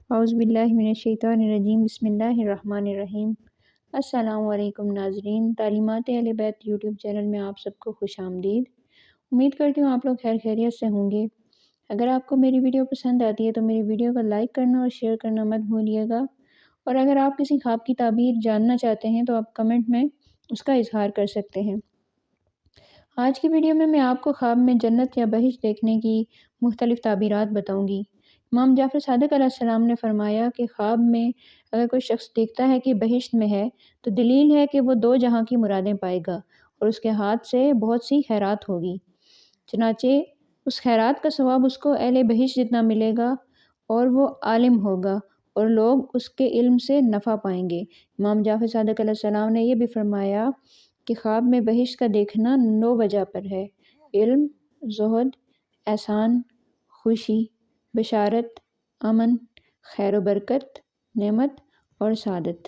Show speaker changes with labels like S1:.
S1: اعوذ باللہ من الشیطان الرجیم، بسم اللہ الرحمن الرحیم۔ السلام علیکم ناظرین، تعلیمات اہل بیت یوٹیوب چینل میں آپ سب کو خوش آمدید۔ امید کرتی ہوں آپ لوگ خیر خیریت سے ہوں گے۔ اگر آپ کو میری ویڈیو پسند آتی ہے تو میری ویڈیو کو لائک کرنا اور شیئر کرنا مت بھولیے گا، اور اگر آپ کسی خواب کی تعبیر جاننا چاہتے ہیں تو آپ کمنٹ میں اس کا اظہار کر سکتے ہیں۔ آج کی ویڈیو میں آپ کو خواب میں جنت یا بہشت دیکھنے کی مختلف تعبیرات بتاؤں گی۔ امام جعفر صادق علیہ السلام نے فرمایا کہ خواب میں اگر کوئی شخص دیکھتا ہے کہ بہشت میں ہے تو دلیل ہے کہ وہ دو جہاں کی مرادیں پائے گا اور اس کے ہاتھ سے بہت سی خیرات ہوگی، چنانچہ اس خیرات کا ثواب اس کو اہل بہشت جتنا ملے گا، اور وہ عالم ہوگا اور لوگ اس کے علم سے نفع پائیں گے۔ امام جعفر صادق علیہ السلام نے یہ بھی فرمایا کہ خواب میں بہشت کا دیکھنا 9 وجہ پر ہے: علم، زہد، احسان، خوشی، بشارت، امن، خیر و برکت، نعمت اور سعادت۔